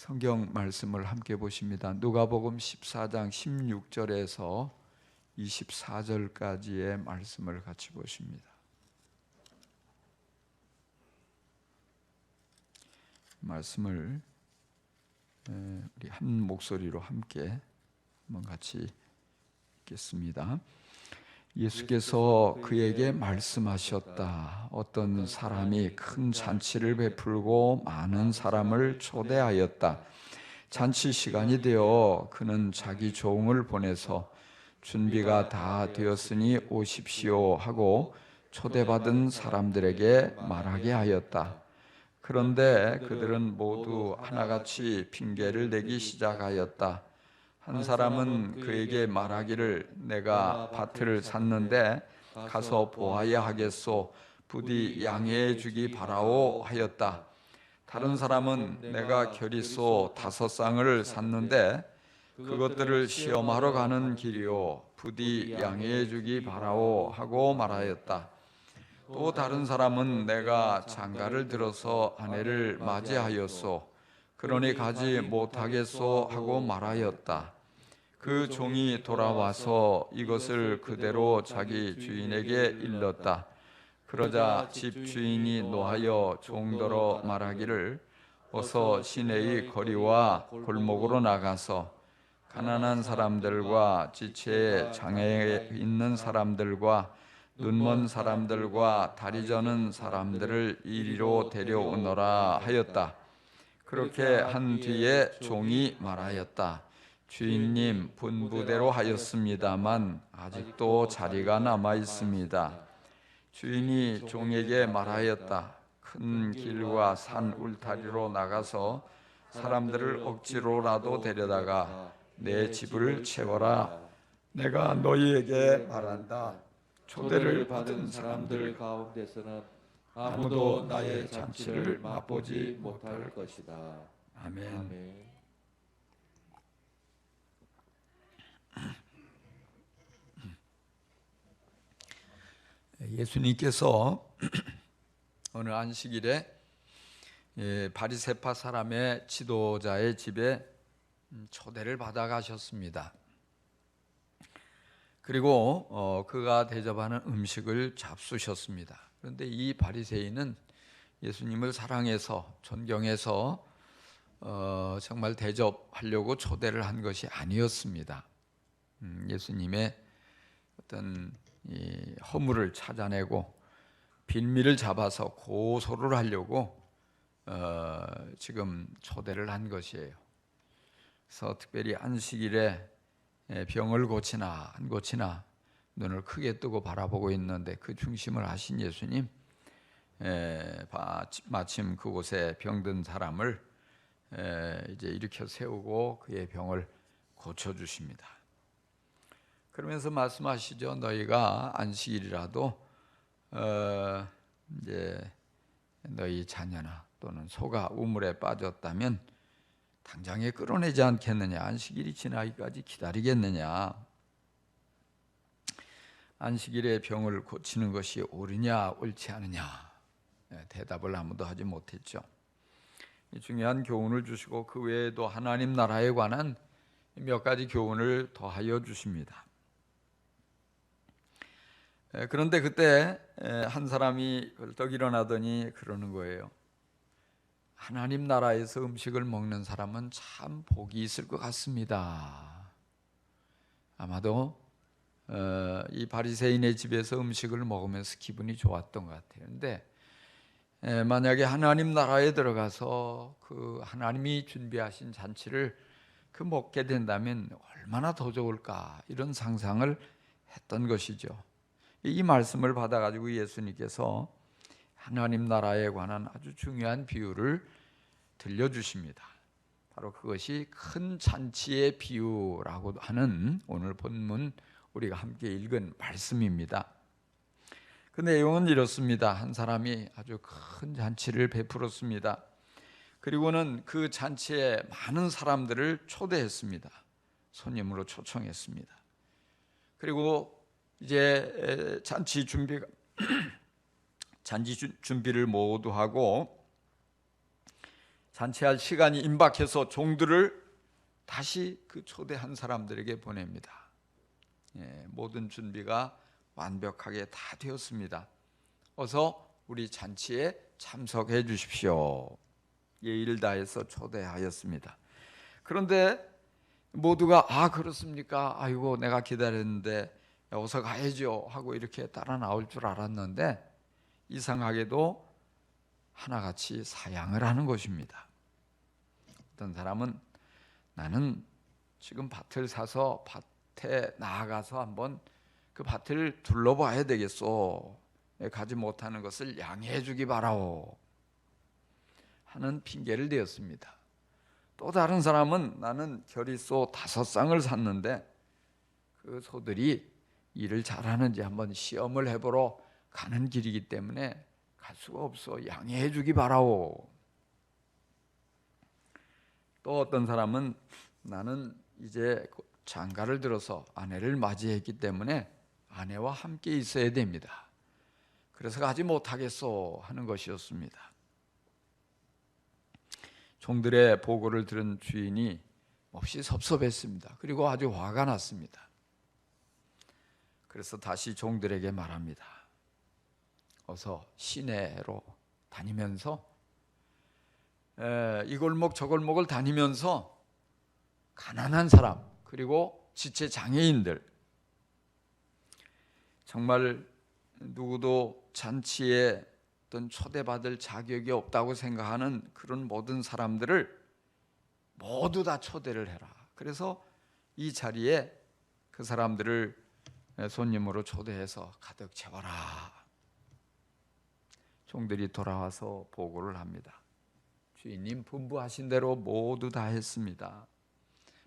성경 말씀을 함께 보십니다. 누가복음 14장 16절에서 24절까지의 말씀을 같이 보십니다. 말씀을 우리 한 목소리로 함께 한번 같이 읽겠습니다. 예수께서 그에게 말씀하셨다. 어떤 사람이 큰 잔치를 베풀고 많은 사람을 초대하였다. 잔치 시간이 되어 그는 자기 종을 보내서 준비가 다 되었으니 오십시오 하고 초대받은 사람들에게 말하게 하였다. 그런데 그들은 모두 하나같이 핑계를 대기 시작하였다. 한 사람은 그에게 말하기를 내가 밭을 샀는데 가서 보아야 하겠소. 부디 양해해 주기 바라오 하였다. 다른 사람은 내가 겨릿소 5쌍을 샀는데 그것들을 시험하러 가는 길이요. 부디 양해해 주기 바라오 하고 말하였다. 또 다른 사람은 내가 장가를 들어서 아내를 맞이하였소. 그러니 가지 못하겠소 하고 말하였다. 그 종이 돌아와서 이것을 그대로 자기 주인에게 일렀다. 그러자 집 주인이 노하여 종더러 말하기를 어서 시내의 거리와 골목으로 나가서 가난한 사람들과 지체에 장애에 있는 사람들과 눈먼 사람들과 다리 저는 사람들을 이리로 데려오너라 하였다. 그렇게 한 뒤에 종이 말하였다. 주인님, 분부대로 하였습니다만 아직도 자리가 남아 있습니다. 주인이 종에게 말하였다. 큰 길과 산 울타리로 나가서 사람들을 억지로라도 데려다가 내 집을 채워라. 내가 너희에게 말한다. 초대를 받은 사람들 가운데서는 아무도 나의 잔치를 맛보지 못할 것이다. 아멘. 예수님께서 어느 안식일에 바리새파 사람의 지도자의 집에 초대를 받아 가셨습니다. 그리고 그가 대접하는 음식을 잡수셨습니다. 그런데 이 바리새인은 예수님을 사랑해서 존경해서 정말 대접하려고 초대를 한 것이 아니었습니다. 예수님의 어떤 이 허물을 찾아내고 빌미를 잡아서 고소를 하려고 지금 초대를 한 것이에요. 그래서 특별히 안식일에 병을 고치나 안 고치나 눈을 크게 뜨고 바라보고 있는데 그 중심을 하신 예수님, 마침 그곳에 병든 사람을 이제 일으켜 세우고 그의 병을 고쳐주십니다. 그러면서 말씀하시죠. 너희가 안식일이라도 이제 너희 자녀나 또는 소가 우물에 빠졌다면 당장에 끌어내지 않겠느냐? 안식일이 지나기까지 기다리겠느냐? 안식일에 병을 고치는 것이 옳으냐 옳지 않으냐? 대답을 아무도 하지 못했죠. 중요한 교훈을 주시고 그 외에도 하나님 나라에 관한 몇 가지 교훈을 더하여 주십니다. 그런데 그때 한 사람이 벌떡 일어나더니 그러는 거예요. 하나님 나라에서 음식을 먹는 사람은 참 복이 있을 것 같습니다. 아마도 이 바리새인의 집에서 음식을 먹으면서 기분이 좋았던 것 같아요. 그런데 만약에 하나님 나라에 들어가서 그 하나님이 준비하신 잔치를 그 먹게 된다면 얼마나 더 좋을까, 이런 상상을 했던 것이죠. 이 말씀을 받아가지고 예수님께서 하나님 나라에 관한 아주 중요한 비유를 들려주십니다. 바로 그것이 큰 잔치의 비유라고 하는 오늘 본문 우리가 함께 읽은 말씀입니다. 그 내용은 이렇습니다. 한 사람이 아주 큰 잔치를 베풀었습니다. 그리고는 그 잔치에 많은 사람들을 초대했습니다. 손님으로 초청했습니다. 그리고 이제 잔치 준비를 모두 하고 잔치할 시간이 임박해서 종들을 다시 그 초대한 사람들에게 보냅니다. 모든 준비가 완벽하게 다 되었습니다. 어서 우리 잔치에 참석해 주십시오. 예의를 다해서 초대하였습니다. 그런데 모두가 그렇습니까? 아이고 내가 기다렸는데 어서 가야죠 하고 이렇게 따라 나올 줄 알았는데 이상하게도 하나같이 사양을 하는 것입니다. 어떤 사람은 나는 지금 밭을 사서 밭에 나아가서 한번 그 밭을 둘러봐야 되겠소. 가지 못하는 것을 양해해 주기 바라오 하는 핑계를 대었습니다. 또 다른 사람은 나는 겨리소 5쌍을 샀는데 그 소들이 일을 잘하는지 한번 시험을 해보러 가는 길이기 때문에 갈 수가 없어. 양해해 주기 바라오. 또 어떤 사람은 나는 이제 장가를 들어서 아내를 맞이했기 때문에 아내와 함께 있어야 됩니다. 그래서 가지 못하겠소 하는 것이었습니다. 종들의 보고를 들은 주인이 몹시 섭섭했습니다. 그리고 아주 화가 났습니다. 그래서 다시 종들에게 말합니다. 어서 시내로 다니면서 이 골목 저 골목을 다니면서 가난한 사람 그리고 지체 장애인들, 정말 누구도 잔치에 어떤 초대받을 자격이 없다고 생각하는 그런 모든 사람들을 모두 다 초대를 해라. 그래서 이 자리에 그 사람들을 손님으로 초대해서 가득 채워라. 종들이 돌아와서 보고를 합니다. 주인님 분부하신 대로 모두 다 했습니다.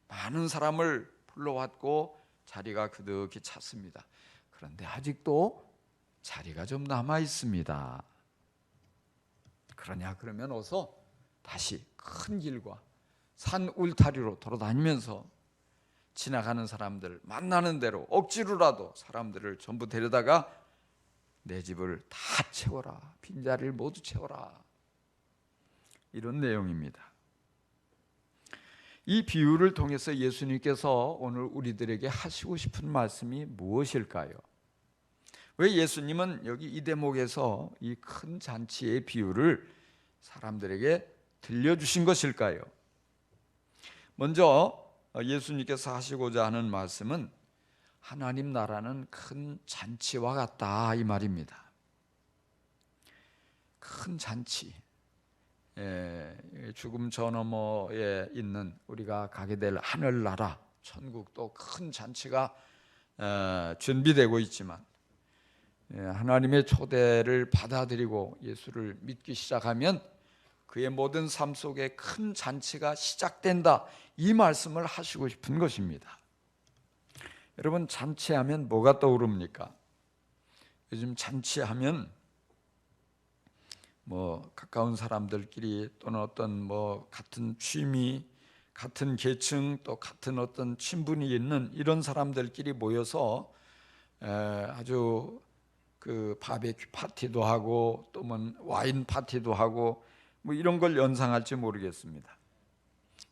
많은 사람을 불러왔고 자리가 그득히 찼습니다. 그런데 아직도 자리가 좀 남아 있습니다. 그러냐 그러면 어서 다시 큰 길과 산 울타리로 돌아다니면서 지나가는 사람들 만나는 대로 억지로라도 사람들을 전부 데려다가 내 집을 다 채워라. 빈자리를 모두 채워라. 이런 내용입니다. 이 비유를 통해서 예수님께서 오늘 우리들에게 하시고 싶은 말씀이 무엇일까요? 왜 예수님은 여기 이 대목에서 이 큰 잔치의 비유를 사람들에게 들려주신 것일까요? 먼저 예수님께서 하시고자 하는 말씀은 하나님 나라는 큰 잔치와 같다 이 말입니다. 큰 잔치, 죽음 저 너머에 있는 우리가 가게 될 하늘나라 천국도 큰 잔치가 준비되고 있지만 하나님의 초대를 받아들이고 예수를 믿기 시작하면 그의 모든 삶 속에 큰 잔치가 시작된다 이 말씀을 하시고 싶은 것입니다. 여러분 잔치하면 뭐가 떠오릅니까? 요즘 잔치하면 가까운 사람들끼리 또는 어떤 같은 취미, 같은 계층 또 같은 어떤 친분이 있는 이런 사람들끼리 모여서 아주 그 바베큐 파티도 하고 또 와인 파티도 하고 이런 걸 연상할지 모르겠습니다.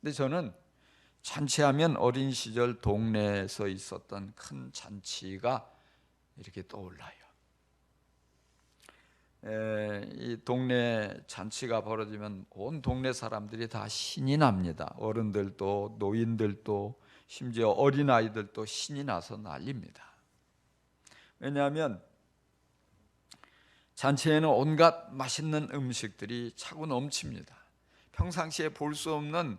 근데 저는 잔치하면 어린 시절 동네에서 있었던 큰 잔치가 이렇게 떠올라요. 이 동네 잔치가 벌어지면 온 동네 사람들이 다 신이 납니다. 어른들도 노인들도 심지어 어린아이들도 신이 나서 난립니다. 왜냐하면 잔치에는 온갖 맛있는 음식들이 차고 넘칩니다. 평상시에 볼 수 없는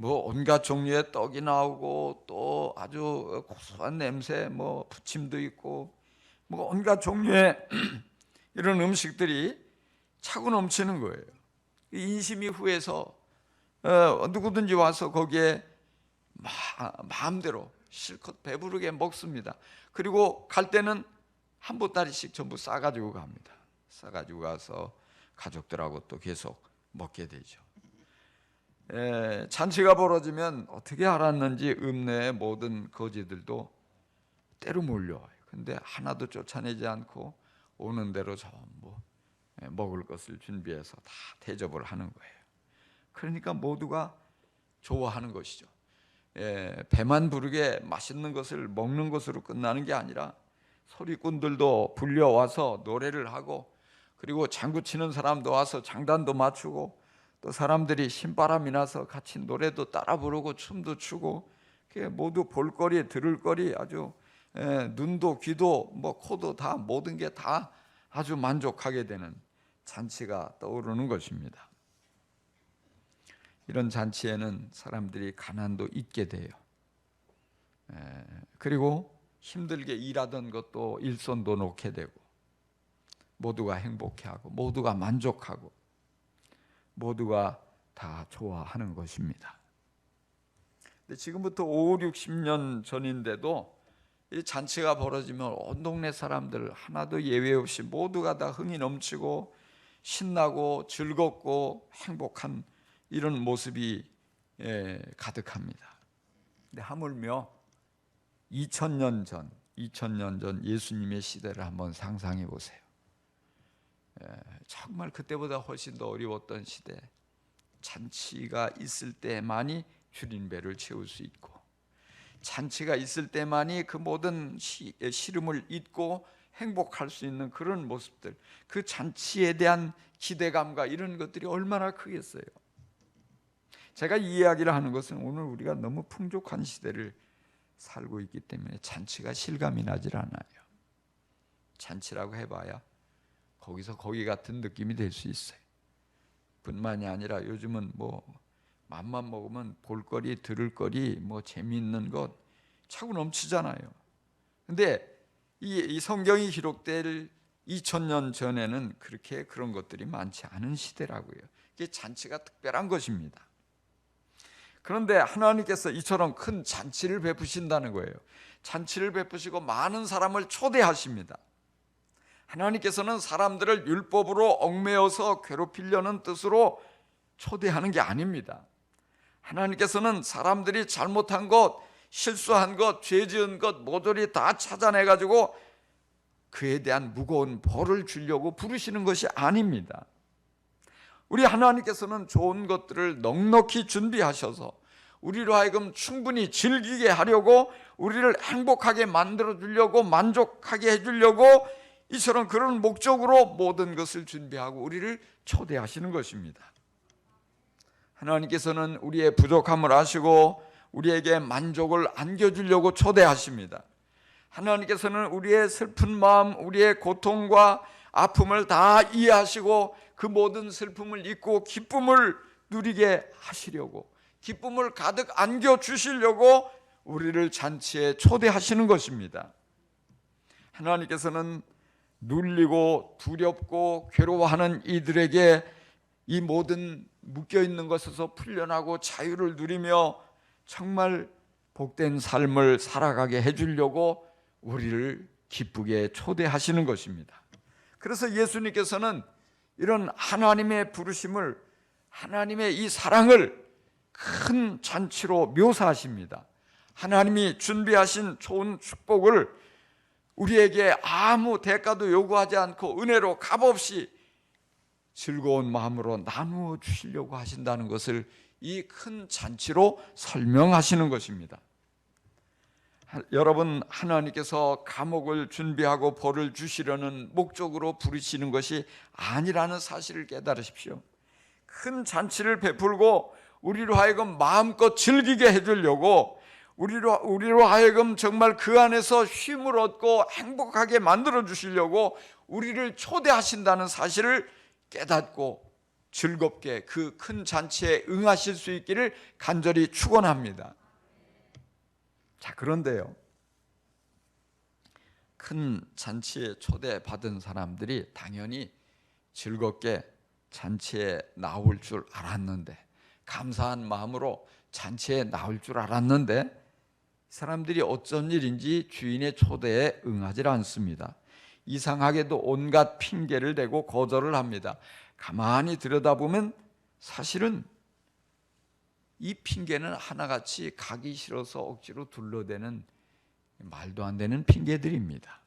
온갖 종류의 떡이 나오고 또 아주 고소한 냄새 부침도 있고 온갖 종류의 이런 음식들이 차고 넘치는 거예요. 인심이 후해서 누구든지 와서 거기에 마음대로 실컷 배부르게 먹습니다. 그리고 갈 때는 한 보따리씩 전부 싸가지고 갑니다. 싸가지고 가서 가족들하고 또 계속 먹게 되죠. 잔치가 벌어지면 어떻게 알았는지 읍내의 모든 거지들도 때로 몰려와요. 근데 하나도 쫓아내지 않고 오는 대로 전부 먹을 것을 준비해서 다 대접을 하는 거예요. 그러니까 모두가 좋아하는 것이죠. 배만 부르게 맛있는 것을 먹는 것으로 끝나는 게 아니라 소리꾼들도 불려와서 노래를 하고, 그리고 장구 치는 사람도 와서 장단도 맞추고, 또 사람들이 신바람이 나서 같이 노래도 따라 부르고 춤도 추고, 그게 모두 볼거리 들을거리, 아주 눈도 귀도 뭐 코도 다 모든 게 다 아주 만족하게 되는 잔치가 떠오르는 것입니다. 이런 잔치에는 사람들이 가난도 잊게 돼요. 그리고 힘들게 일하던 것도 일손도 놓게 되고, 모두가 행복해하고 모두가 만족하고 모두가 다 좋아하는 것입니다. 근데 지금부터 5, 60년 전인데도 이 잔치가 벌어지면 온 동네 사람들 하나도 예외 없이 모두가 다 흥이 넘치고 신나고 즐겁고 행복한 이런 모습이 가득합니다. 근데 하물며 2000년 전 예수님의 시대를 한번 상상해 보세요. 정말 그때보다 훨씬 더 어려웠던 시대, 잔치가 있을 때만이 줄임배를 채울 수 있고, 잔치가 있을 때만이 그 모든 시름을 잊고 행복할 수 있는 그런 모습들, 그 잔치에 대한 기대감과 이런 것들이 얼마나 크겠어요. 제가 이 이야기를 하는 것은 오늘 우리가 너무 풍족한 시대를 살고 있기 때문에 잔치가 실감이 나질 않아요. 잔치라고 해봐야 거기서 거기 같은 느낌이 될 수 있어요. 뿐만이 아니라 요즘은 뭐 맘만 먹으면 볼거리, 들을거리, 뭐 재미있는 것 차고 넘치잖아요. 근데 이 성경이 기록될 2000년 전에는 그렇게 그런 것들이 많지 않은 시대라고요. 이게 잔치가 특별한 것입니다. 그런데 하나님께서 이처럼 큰 잔치를 베푸신다는 거예요. 잔치를 베푸시고 많은 사람을 초대하십니다. 하나님께서는 사람들을 율법으로 얽매여서 괴롭히려는 뜻으로 초대하는 게 아닙니다. 하나님께서는 사람들이 잘못한 것, 실수한 것, 죄 지은 것 모조리 다 찾아내가지고 그에 대한 무거운 벌을 주려고 부르시는 것이 아닙니다. 우리 하나님께서는 좋은 것들을 넉넉히 준비하셔서 우리로 하여금 충분히 즐기게 하려고, 우리를 행복하게 만들어 주려고, 만족하게 해주려고 이처럼 그런 목적으로 모든 것을 준비하고 우리를 초대하시는 것입니다. 하나님께서는 우리의 부족함을 아시고 우리에게 만족을 안겨주려고 초대하십니다. 하나님께서는 우리의 슬픈 마음, 우리의 고통과 아픔을 다 이해하시고 그 모든 슬픔을 잊고 기쁨을 누리게 하시려고, 기쁨을 가득 안겨주시려고 우리를 잔치에 초대하시는 것입니다. 하나님께서는 눌리고 두렵고 괴로워하는 이들에게 이 모든 묶여있는 것에서 풀려나고 자유를 누리며 정말 복된 삶을 살아가게 해주려고 우리를 기쁘게 초대하시는 것입니다. 그래서 예수님께서는 이런 하나님의 부르심을, 하나님의 이 사랑을 큰 잔치로 묘사하십니다. 하나님이 준비하신 좋은 축복을 우리에게 아무 대가도 요구하지 않고 은혜로 값없이 즐거운 마음으로 나누어 주시려고 하신다는 것을 이 큰 잔치로 설명하시는 것입니다. 여러분, 하나님께서 감옥을 준비하고 벌을 주시려는 목적으로 부르시는 것이 아니라는 사실을 깨달으십시오. 큰 잔치를 베풀고 우리로 하여금 마음껏 즐기게 해주려고, 우리로 하여금 정말 그 안에서 쉼을 얻고 행복하게 만들어 주시려고 우리를 초대하신다는 사실을 깨닫고 즐겁게 그 큰 잔치에 응하실 수 있기를 간절히 축원합니다. 자, 그런데요, 큰 잔치에 초대받은 사람들이 당연히 즐겁게 잔치에 나올 줄 알았는데, 감사한 마음으로 잔치에 나올 줄 알았는데 사람들이 어쩐 일인지 주인의 초대에 응하지 않습니다. 이상하게도 온갖 핑계를 대고 거절을 합니다. 가만히 들여다보면 사실은 이 핑계는 하나같이 가기 싫어서 억지로 둘러대는 말도 안 되는 핑계들입니다.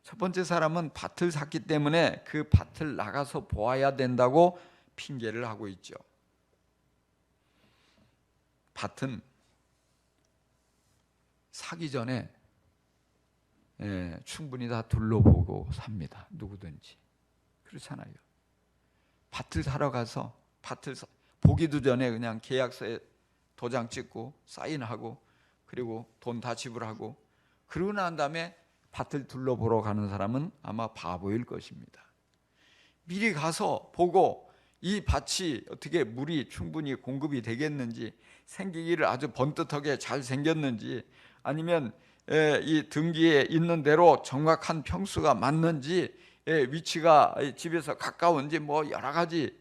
첫 번째 사람은 밭을 샀기 때문에 그 밭을 나가서 보아야 된다고 핑계를 하고 있죠. 밭은 사기 전에 충분히 다 둘러보고 삽니다. 누구든지. 그렇잖아요. 밭을 사러 가서 보기도 전에 그냥 계약서에 도장 찍고 사인하고 그리고 돈 다 지불하고 그러고 난 다음에 밭을 둘러보러 가는 사람은 아마 바보일 것입니다. 미리 가서 보고 이 밭이 어떻게 물이 충분히 공급이 되겠는지, 생기기를 아주 번듯하게 잘 생겼는지, 아니면 이 등기에 있는 대로 정확한 평수가 맞는지, 위치가 집에서 가까운지 뭐 여러 가지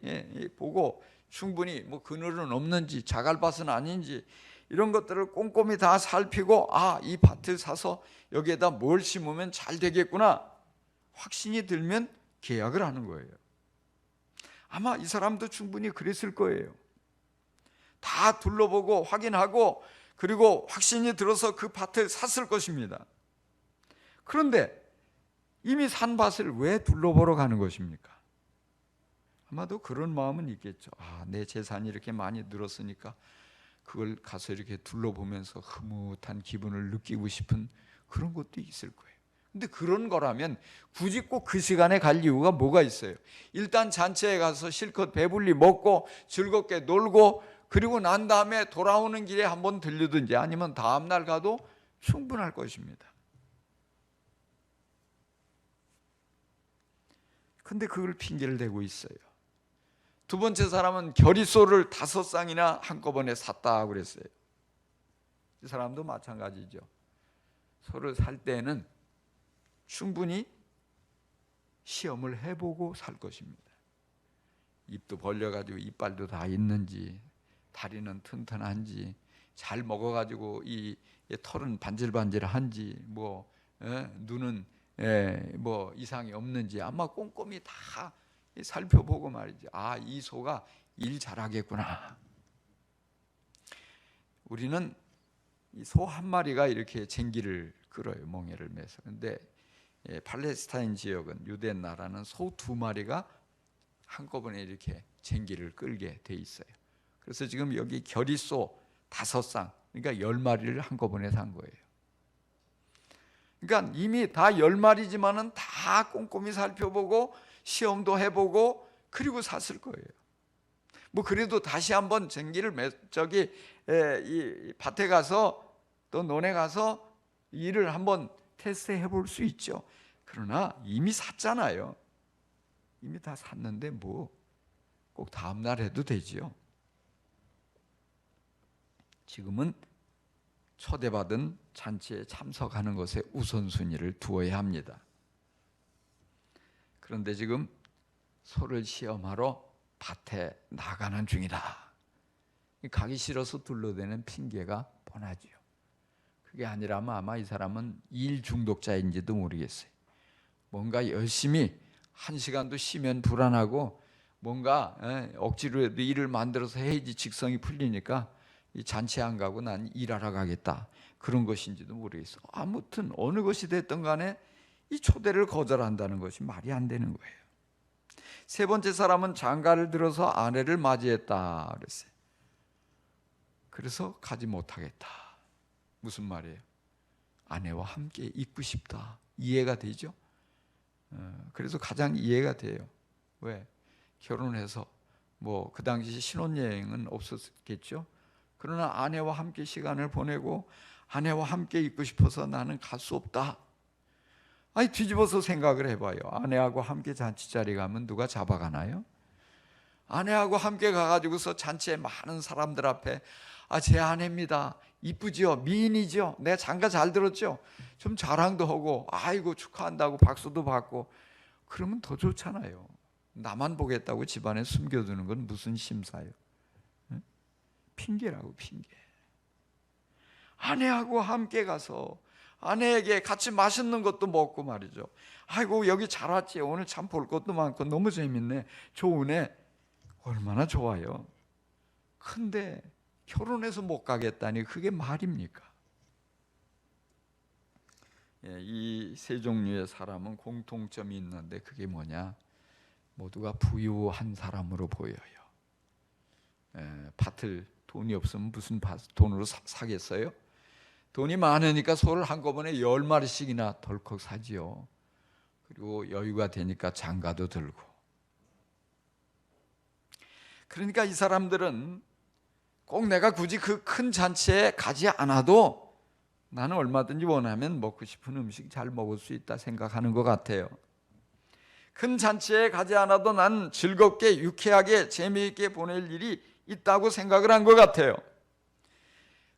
보고 충분히 뭐 그늘은 없는지 자갈밭은 아닌지 이런 것들을 꼼꼼히 다 살피고 이 밭을 사서 여기에다 뭘 심으면 잘 되겠구나 확신이 들면 계약을 하는 거예요. 아마 이 사람도 충분히 그랬을 거예요. 다 둘러보고 확인하고 그리고 확신이 들어서 그 밭을 샀을 것입니다. 그런데 이미 산 밭을 왜 둘러보러 가는 것입니까? 아마도 그런 마음은 있겠죠. 내 재산이 이렇게 많이 늘었으니까 그걸 가서 이렇게 둘러보면서 흐뭇한 기분을 느끼고 싶은 그런 것도 있을 거예요. 근데 그런 거라면 굳이 꼭 그 시간에 갈 이유가 뭐가 있어요? 일단 잔치에 가서 실컷 배불리 먹고 즐겁게 놀고 그리고 난 다음에 돌아오는 길에 한번 들르든지 아니면 다음 날 가도 충분할 것입니다. 근데 그걸 핑계를 대고 있어요. 두 번째 사람은 겨리소를 5쌍이나 한꺼번에 샀다 그랬어요. 이 사람도 마찬가지죠. 소를 살 때는 충분히 시험을 해보고 살 것입니다. 입도 벌려가지고 이빨도 다 있는지, 다리는 튼튼한지, 잘 먹어가지고 이 털은 반질반질한지, 눈은 뭐 이상이 없는지 아마 꼼꼼히 다 살펴보고 말이죠. 이 소가 일 잘하겠구나. 우리는 이 소 한 마리가 이렇게 쟁기를 끌어요. 멍에를 매서. 근데 팔레스타인 지역은 유대 나라는 소 2마리가 한꺼번에 이렇게 쟁기를 끌게 돼 있어요. 그래서 지금 여기 겨리소 5쌍, 그러니까 10마리를 한꺼번에 산 거예요. 그러니까 이미 다 10마리지만은 다 꼼꼼히 살펴보고 시험도 해보고 그리고 샀을 거예요. 뭐 그래도 다시 한번 쟁기를 이 밭에 가서 또 논에 가서 일을 한번 테스트해 볼 수 있죠. 그러나 이미 샀잖아요. 이미 다 샀는데 뭐 꼭 다음 날 해도 되지요. 지금은 초대받은 잔치에 참석하는 것에 우선순위를 두어야 합니다. 그런데 지금 소를 시험하러 밭에 나가는 중이다. 가기 싫어서 둘러대는 핑계가 뻔하지요. 그게 아니라면 아마 이 사람은 일 중독자인지도 모르겠어요. 뭔가 열심히 1시간도 쉬면 불안하고 뭔가 억지로 일을 만들어서 해야지 직성이 풀리니까 이 잔치 안 가고 난 일하러 가겠다 그런 것인지도 모르겠어. 아무튼 어느 것이 됐든 간에 이 초대를 거절한다는 것이 말이 안 되는 거예요. 세 번째 사람은 장가를 들어서 아내를 맞이했다 그랬어요. 그래서 가지 못하겠다. 무슨 말이에요? 아내와 함께 있고 싶다. 이해가 되죠? 그래서 가장 이해가 돼요. 왜? 결혼해서 뭐 그 당시 신혼여행은 없었겠죠. 그러나 아내와 함께 시간을 보내고 아내와 함께 있고 싶어서 나는 갈 수 없다. 뒤집어서 생각을 해봐요. 아내하고 함께 잔치자리 가면 누가 잡아가나요? 아내하고 함께 가가지고서 잔치에 많은 사람들 앞에 제 아내입니다. 이쁘죠? 미인이죠? 내 장가 잘 들었죠? 좀 자랑도 하고 아이고 축하한다고 박수도 받고 그러면 더 좋잖아요. 나만 보겠다고 집안에 숨겨두는 건 무슨 심사예요? 핑계라고 핑계. 아내하고 함께 가서 아내에게 같이 맛있는 것도 먹고 말이죠. 아이고 여기 잘 왔지. 오늘 참 볼 것도 많고 너무 재밌네. 좋으네. 얼마나 좋아요. 근데 결혼해서 못 가겠다니 그게 말입니까? 이 세 종류의 사람은 공통점이 있는데 그게 뭐냐? 모두가 부유한 사람으로 보여요. 밭을 돈이 없으면 무슨 돈으로 사겠어요? 돈이 많으니까 소를 한꺼번에 10마리씩이나 덜컥 사지요. 그리고 여유가 되니까 장가도 들고. 그러니까 이 사람들은 꼭 내가 굳이 그 큰 잔치에 가지 않아도 나는 얼마든지 원하면 먹고 싶은 음식 잘 먹을 수 있다 생각하는 것 같아요. 큰 잔치에 가지 않아도 난 즐겁게 유쾌하게 재미있게 보낼 일이 있다고 생각을 한 것 같아요.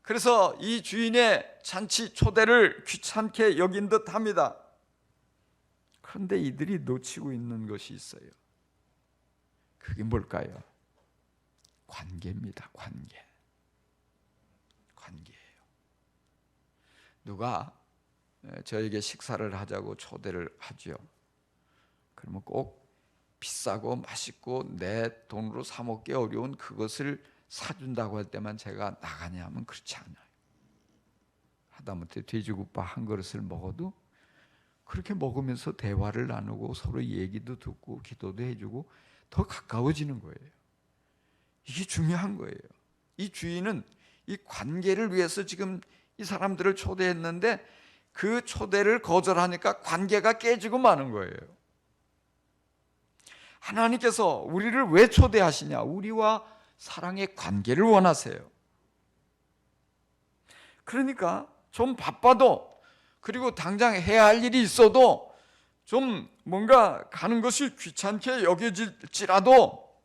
그래서 이 주인의 잔치 초대를 귀찮게 여긴 듯 합니다. 그런데 이들이 놓치고 있는 것이 있어요. 그게 뭘까요? 관계입니다. 관계예요. 누가 저에게 식사를 하자고 초대를 하죠. 그러면 꼭 비싸고 맛있고 내 돈으로 사 먹기 어려운 그것을 사준다고 할 때만 제가 나가냐 하면 그렇지 않아요. 하다못해 돼지국밥 한 그릇을 먹어도 그렇게 먹으면서 대화를 나누고 서로 얘기도 듣고 기도도 해주고 더 가까워지는 거예요. 이게 중요한 거예요. 이 주인은 이 관계를 위해서 지금 이 사람들을 초대했는데 그 초대를 거절하니까 관계가 깨지고 마는 거예요. 하나님께서 우리를 왜 초대하시냐? 우리와 사랑의 관계를 원하세요. 그러니까 좀 바빠도, 그리고 당장 해야 할 일이 있어도, 좀 뭔가 가는 것이 귀찮게 여겨질지라도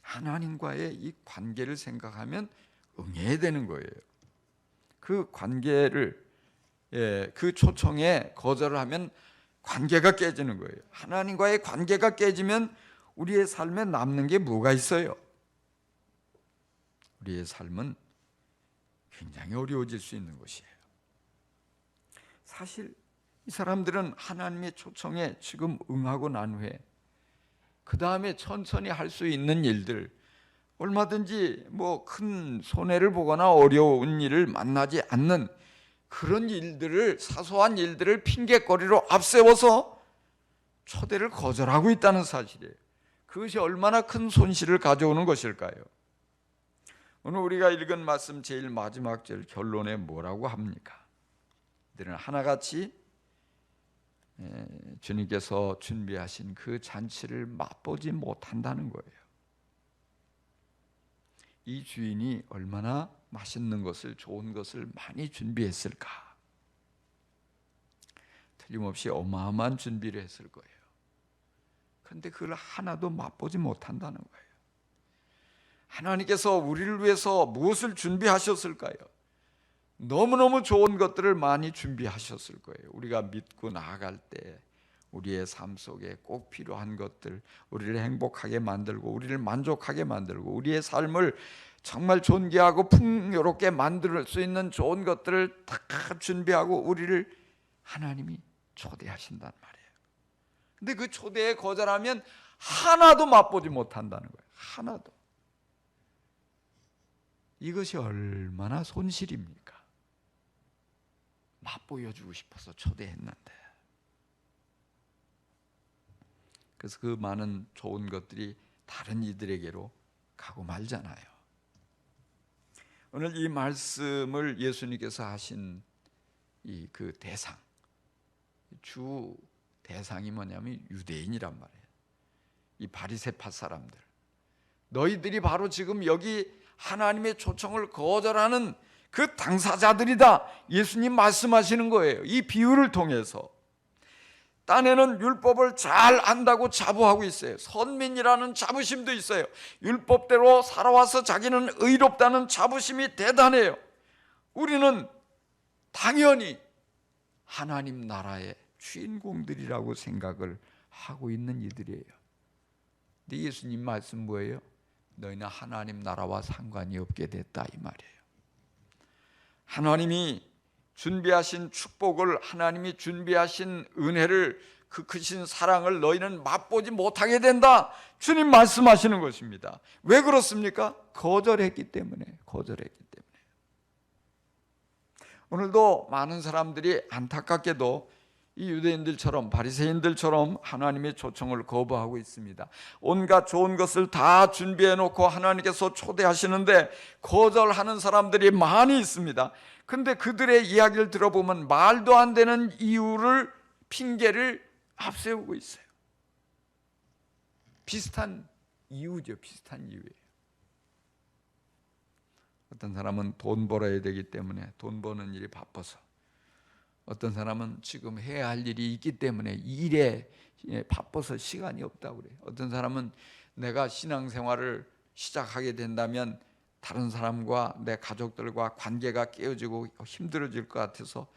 하나님과의 이 관계를 생각하면 응해야 되는 거예요. 그 관계를, 그 초청에 거절을 하면 관계가 깨지는 거예요. 하나님과의 관계가 깨지면 우리의 삶에 남는 게 뭐가 있어요? 우리의 삶은 굉장히 어려워질 수 있는 것이에요. 사실 이 사람들은 하나님의 초청에 지금 응하고 난 후에 그 다음에 천천히 할 수 있는 일들, 얼마든지 뭐 큰 손해를 보거나 어려운 일을 만나지 않는 그런 일들을, 사소한 일들을 핑계거리로 앞세워서 초대를 거절하고 있다는 사실이에요. 그것이 얼마나 큰 손실을 가져오는 것일까요? 오늘 우리가 읽은 말씀 제일 마지막 절 결론에 뭐라고 합니까? 이들은 하나같이 주님께서 준비하신 그 잔치를 맛보지 못한다는 거예요. 이 주인이 얼마나 맛있는 것을, 좋은 것을 많이 준비했을까? 틀림없이 어마어마한 준비를 했을 거예요. 그런데 그걸 하나도 맛보지 못한다는 거예요. 하나님께서 우리를 위해서 무엇을 준비하셨을까요? 너무너무 좋은 것들을 많이 준비하셨을 거예요. 우리가 믿고 나아갈 때 우리의 삶 속에 꼭 필요한 것들, 우리를 행복하게 만들고 우리를 만족하게 만들고 우리의 삶을 정말 존귀하고 풍요롭게 만들 수 있는 좋은 것들을 다 준비하고 우리를 하나님이 초대하신단 말이에요. 근데 그 초대에 거절하면 하나도 맛보지 못한다는 거예요. 하나도. 이것이 얼마나 손실입니까? 맛보여주고 싶어서 초대했는데. 그래서 그 많은 좋은 것들이 다른 이들에게로 가고 말잖아요. 오늘 이 말씀을 예수님께서 하신 이 그 대상, 주 대상이 뭐냐면 유대인이란 말이에요. 이 바리새파 사람들, 너희들이 바로 지금 여기 하나님의 초청을 거절하는 그 당사자들이다, 예수님 말씀하시는 거예요. 이 비유를 통해서. 딴에는 율법을 잘 안다고 자부하고 있어요. 선민이라는 자부심도 있어요. 율법대로 살아와서 자기는 의롭다는 자부심이 대단해요. 우리는 당연히 하나님 나라의 주인공들이라고 생각을 하고 있는 이들이에요. 근데 예수님 말씀 뭐예요? 너희는 하나님 나라와 상관이 없게 됐다, 이 말이에요. 하나님이 준비하신 축복을, 하나님이 준비하신 은혜를, 그 크신 사랑을 너희는 맛보지 못하게 된다, 주님 말씀하시는 것입니다. 왜 그렇습니까? 거절했기 때문에. 오늘도 많은 사람들이 안타깝게도 이 유대인들처럼, 바리새인들처럼 하나님의 초청을 거부하고 있습니다. 온갖 좋은 것을 다 준비해 놓고 하나님께서 초대하시는데 거절하는 사람들이 많이 있습니다. 근데 그들의 이야기를 들어보면 말도 안 되는 이유를, 핑계를 앞세우고 있어요. 비슷한 이유죠. 비슷한 이유예요. 어떤 사람은 돈 벌어야 되기 때문에 돈 버는 일이 바빠서, 어떤 사람은 지금 해야 할 일이 있기 때문에 일에 바빠서 시간이 없다고 그래요. 어떤 사람은 내가 신앙생활을 시작하게 된다면 다른 사람과 내 가족들과 관계가 깨어지고 힘들어질 것 같아서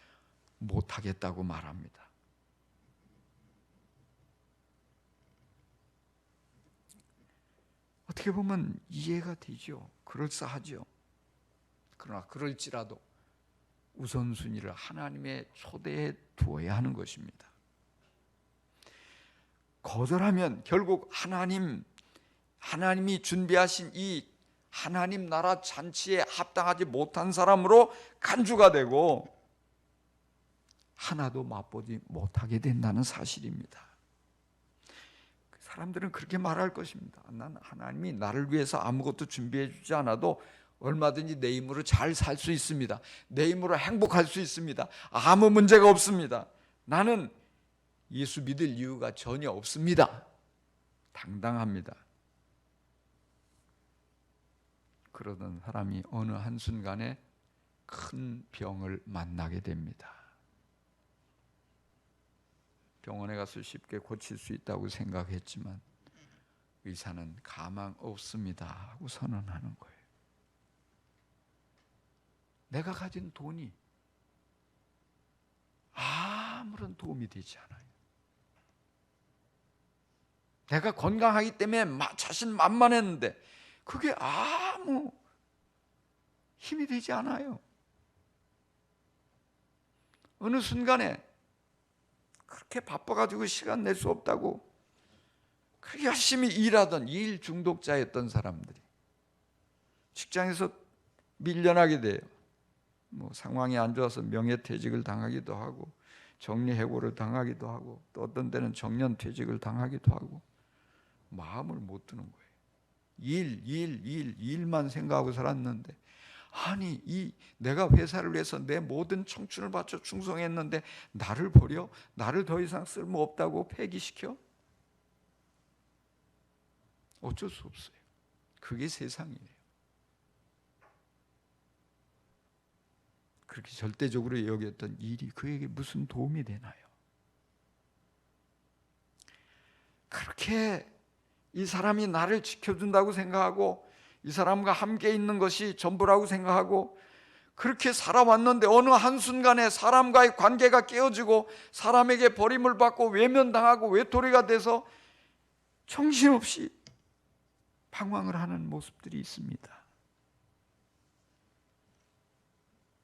못하겠다고 말합니다. 어떻게 보면 이해가 되죠. 그럴싸하죠. 그러나 그럴지라도 우선순위를 하나님의 초대에 두어야 하는 것입니다. 거절하면 결국 하나님이 준비하신 이 하나님 나라 잔치에 합당하지 못한 사람으로 간주가 되고 하나도 맛보지 못하게 된다는 사실입니다. 사람들은 그렇게 말할 것입니다. 난 하나님이 나를 위해서 아무것도 준비해 주지 않아도 얼마든지 내 힘으로 잘 살 수 있습니다. 내 힘으로 행복할 수 있습니다. 아무 문제가 없습니다. 나는 예수 믿을 이유가 전혀 없습니다. 당당합니다. 그러던 사람이 어느 한순간에 큰 병을 만나게 됩니다. 병원에 가서 쉽게 고칠 수 있다고 생각했지만 의사는 가망 없습니다 하고 선언하는 거예요. 내가 가진 돈이 아무런 도움이 되지 않아요. 내가 건강하기 때문에 자신만만했는데 그게 아무 힘이 되지 않아요. 어느 순간에 그렇게 바빠가지고 시간 낼 수 없다고 그렇게 열심히 일하던 일 중독자였던 사람들이 직장에서 밀려나게 돼요. 상황이 안 좋아서 명예퇴직을 당하기도 하고 정리해고를 당하기도 하고 또 어떤 때는 정년퇴직을 당하기도 하고 마음을 못 두는 거예요. 일만 생각하고 살았는데 아니 내가 회사를 위해서 내 모든 청춘을 바쳐 충성했는데 나를 버려? 나를 더 이상 쓸모없다고 폐기시켜? 어쩔 수 없어요. 그게 세상이에요. 그렇게 절대적으로 여겼던 일이 그에게 무슨 도움이 되나요? 그렇게 이 사람이 나를 지켜준다고 생각하고 이 사람과 함께 있는 것이 전부라고 생각하고 그렇게 살아왔는데 어느 한순간에 사람과의 관계가 깨어지고 사람에게 버림을 받고 외면당하고 외톨이가 돼서 정신없이 방황을 하는 모습들이 있습니다.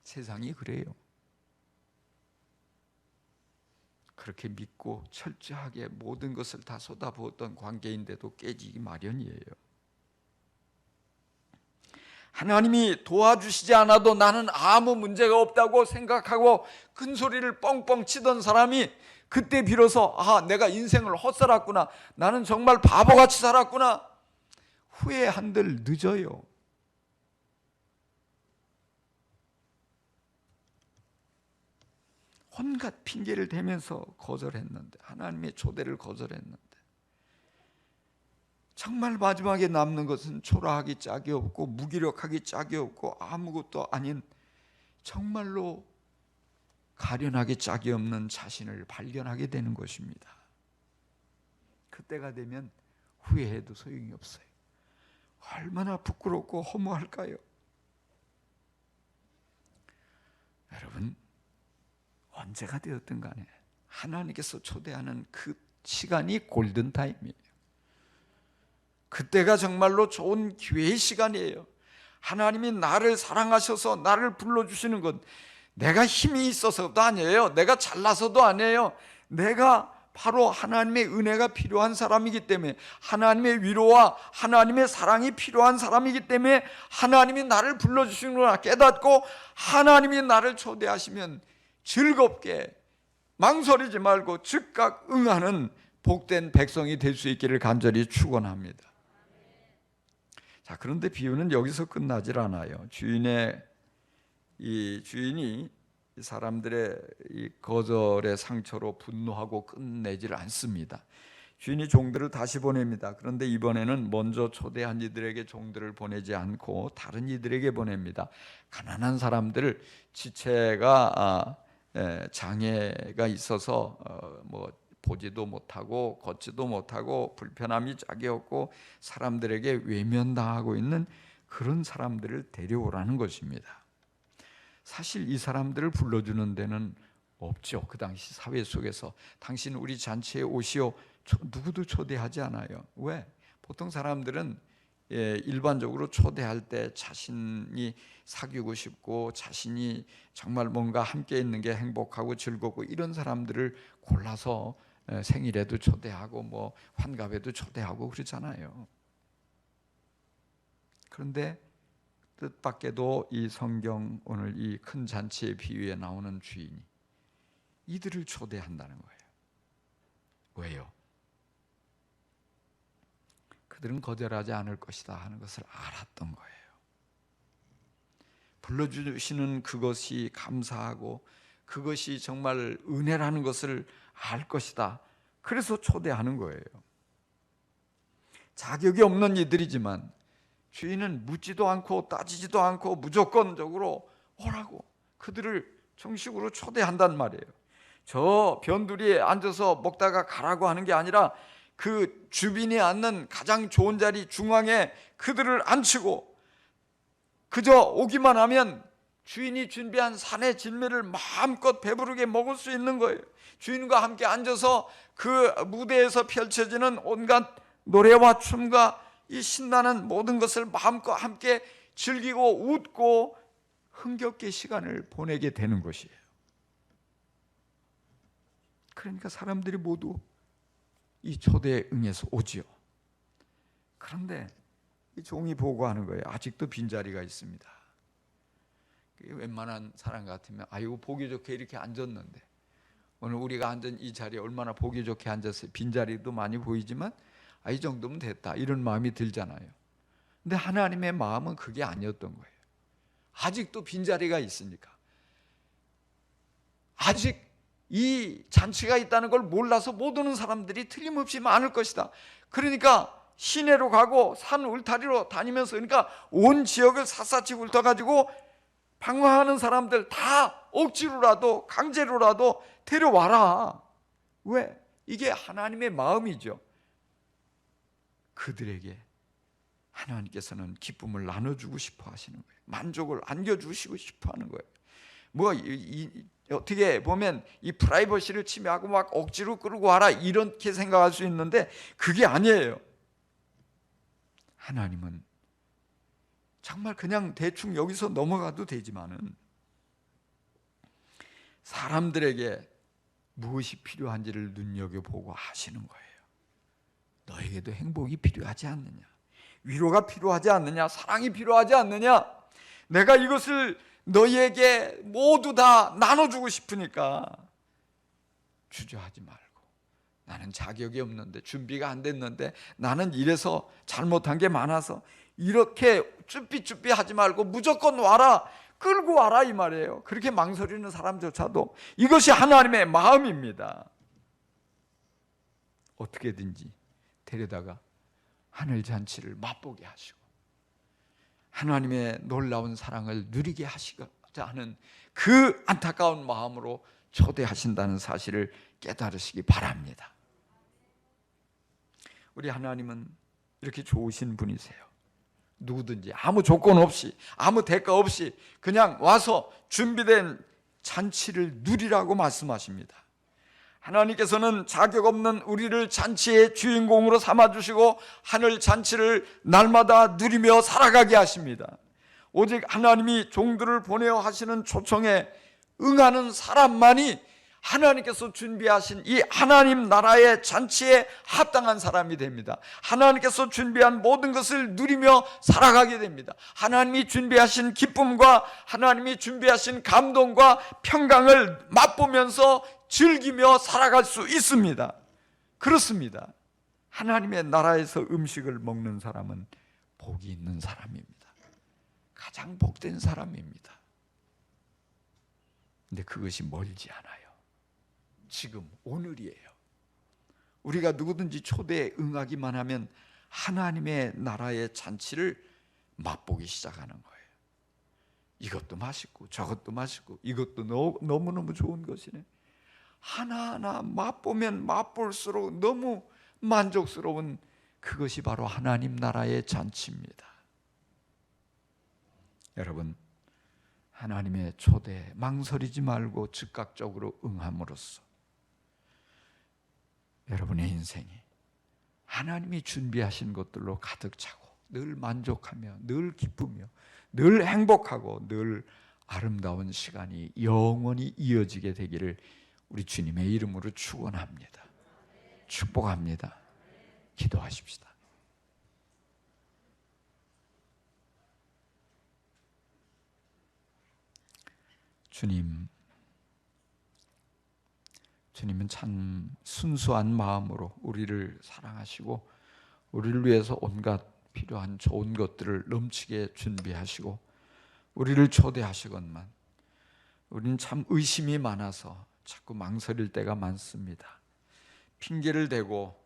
세상이 그래요. 그렇게 믿고 철저하게 모든 것을 다 쏟아부었던 관계인데도 깨지기 마련이에요. 하나님이 도와주시지 않아도 나는 아무 문제가 없다고 생각하고 큰 소리를 뻥뻥 치던 사람이 그때 비로소 내가 인생을 헛살았구나, 나는 정말 바보같이 살았구나, 후회한들 늦어요. 온갖 핑계를 대면서 거절했는데, 하나님의 초대를 거절했는데 정말 마지막에 남는 것은 초라하기 짝이 없고 무기력하기 짝이 없고 아무것도 아닌 정말로 가련하기 짝이 없는 자신을 발견하게 되는 것입니다. 그때가 되면 후회해도 소용이 없어요. 얼마나 부끄럽고 허무할까요? 여러분, 언제가 되었든 간에 하나님께서 초대하는 그 시간이 골든타임이에요. 그때가 정말로 좋은 기회의 시간이에요. 하나님이 나를 사랑하셔서 나를 불러주시는 것, 내가 힘이 있어서도 아니에요. 내가 잘나서도 아니에요. 내가 바로 하나님의 은혜가 필요한 사람이기 때문에, 하나님의 위로와 하나님의 사랑이 필요한 사람이기 때문에 하나님이 나를 불러주시는구나 깨닫고 하나님이 나를 초대하시면 즐겁게 망설이지 말고 즉각 응하는 복된 백성이 될 수 있기를 간절히 축원합니다. 자, 그런데 비유는 여기서 끝나질 않아요. 주인이 사람들의 이 거절의 상처로 분노하고 끝내질 않습니다. 주인이 종들을 다시 보냅니다. 그런데 이번에는 먼저 초대한 이들에게 종들을 보내지 않고 다른 이들에게 보냅니다. 가난한 사람들, 지체가 장애가 있어서 보지도 못하고 걷지도 못하고 불편함이 짝이 없고 사람들에게 외면당하고 있는 그런 사람들을 데려오라는 것입니다. 사실 이 사람들을 불러주는 데는 없죠. 그 당시 사회 속에서 당신 우리 잔치에 오시오, 누구도 초대하지 않아요. 왜? 보통 사람들은 일반적으로 초대할 때 자신이 사귀고 싶고 자신이 정말 뭔가 함께 있는 게 행복하고 즐겁고 이런 사람들을 골라서 생일에도 초대하고 환갑에도 초대하고 그러잖아요. 그런데 뜻밖에도 이 성경 오늘 이 큰 잔치의 비유에 나오는 주인이 이들을 초대한다는 거예요. 왜요? 그들은 거절하지 않을 것이다 하는 것을 알았던 거예요. 불러주시는 그것이 감사하고 그것이 정말 은혜라는 것을 알 것이다. 그래서 초대하는 거예요. 자격이 없는 이들이지만 주인은 묻지도 않고 따지지도 않고 무조건적으로 오라고 그들을 정식으로 초대한단 말이에요. 저 변두리에 앉아서 먹다가 가라고 하는 게 아니라 그 주빈이 앉는 가장 좋은 자리 중앙에 그들을 앉히고 그저 오기만 하면 주인이 준비한 산의 진미를 마음껏 배부르게 먹을 수 있는 거예요. 주인과 함께 앉아서 그 무대에서 펼쳐지는 온갖 노래와 춤과 이 신나는 모든 것을 마음껏 함께 즐기고 웃고 흥겹게 시간을 보내게 되는 것이에요. 그러니까 사람들이 모두 이 초대에 응해서 오지요. 그런데 이 종이 보고하는 거예요. 아직도 빈자리가 있습니다. 웬만한 사람 같으면 아이고 보기 좋게 이렇게 앉았는데 오늘 우리가 앉은 이 자리에 얼마나 보기 좋게 앉았어요. 빈자리도 많이 보이지만 이 정도면 됐다 이런 마음이 들잖아요. 근데 하나님의 마음은 그게 아니었던 거예요. 아직도 빈자리가 있으니까 아직 이 잔치가 있다는 걸 몰라서 못 오는 사람들이 틀림없이 많을 것이다. 그러니까 시내로 가고 산 울타리로 다니면서 그러니까 온 지역을 샅샅이 훑어가지고 방황하는 사람들 다 억지로라도 강제로라도 데려와라. 왜? 이게 하나님의 마음이죠. 그들에게 하나님께서는 기쁨을 나눠주고 싶어 하시는 거예요. 만족을 안겨주시고 싶어 하는 거예요. 어떻게 보면 이 프라이버시를 침해하고 막 억지로 끌고 와라 이렇게 생각할 수 있는데 그게 아니에요. 하나님은 정말 그냥 대충 여기서 넘어가도 되지만은 사람들에게 무엇이 필요한지를 눈여겨보고 하시는 거예요. 너에게도 행복이 필요하지 않느냐? 위로가 필요하지 않느냐? 사랑이 필요하지 않느냐? 내가 이것을 너희에게 모두 다 나눠주고 싶으니까 주저하지 말고 나는 자격이 없는데 준비가 안 됐는데 나는 이래서 잘못한 게 많아서 이렇게 쭈삐쭈삐 하지 말고 무조건 와라 끌고 와라 이 말이에요. 그렇게 망설이는 사람조차도 이것이 하나님의 마음입니다. 어떻게든지 데려다가 하늘 잔치를 맛보게 하시고 하나님의 놀라운 사랑을 누리게 하시고자 하는 그 안타까운 마음으로 초대하신다는 사실을 깨달으시기 바랍니다. 우리 하나님은 이렇게 좋으신 분이세요. 누구든지 아무 조건 없이 아무 대가 없이 그냥 와서 준비된 잔치를 누리라고 말씀하십니다. 하나님께서는 자격 없는 우리를 잔치의 주인공으로 삼아주시고 하늘 잔치를 날마다 누리며 살아가게 하십니다. 오직 하나님이 종들을 보내어 하시는 초청에 응하는 사람만이 하나님께서 준비하신 이 하나님 나라의 잔치에 합당한 사람이 됩니다. 하나님께서 준비한 모든 것을 누리며 살아가게 됩니다. 하나님이 준비하신 기쁨과 하나님이 준비하신 감동과 평강을 맛보면서 즐기며 살아갈 수 있습니다. 그렇습니다. 하나님의 나라에서 음식을 먹는 사람은 복이 있는 사람입니다. 가장 복된 사람입니다. 근데 그것이 멀지 않아요. 지금 오늘이에요. 우리가 누구든지 초대에 응하기만 하면 하나님의 나라의 잔치를 맛보기 시작하는 거예요. 이것도 맛있고 저것도 맛있고 이것도 너무너무 좋은 것이네. 하나하나 맛보면 맛볼수록 너무 만족스러운 그것이 바로 하나님 나라의 잔치입니다. 여러분, 하나님의 초대에 망설이지 말고 즉각적으로 응함으로써 여러분의 인생이 하나님이 준비하신 것들로 가득 차고 늘 만족하며 늘 기쁘며 늘 행복하고 늘 아름다운 시간이 영원히 이어지게 되기를 우리 주님의 이름으로 축원합니다. 축복합니다. 기도하십시다. 주님은 참 순수한 마음으로 우리를 사랑하시고 우리를 위해서 온갖 필요한 좋은 것들을 넘치게 준비하시고 우리를 초대하시건만 우리는 참 의심이 많아서 자꾸 망설일 때가 많습니다. 핑계를 대고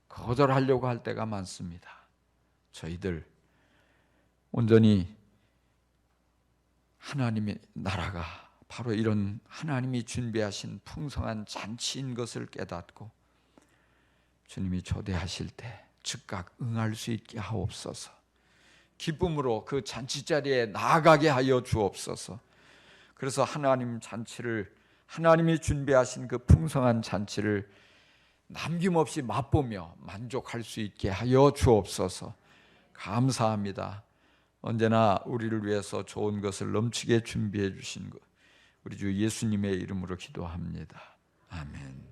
거절하려고 할 때가 많습니다. 저희들 온전히 하나님의 나라가 바로 이런 하나님이 준비하신 풍성한 잔치인 것을 깨닫고 주님이 초대하실 때 즉각 응할 수 있게 하옵소서. 기쁨으로 그 잔치 자리에 나아가게 하여 주옵소서. 그래서 하나님이 준비하신 그 풍성한 잔치를 남김없이 맛보며 만족할 수 있게 하여 주옵소서. 감사합니다. 언제나 우리를 위해서 좋은 것을 넘치게 준비해 주신 것, 우리 주 예수님의 이름으로 기도합니다. 아멘.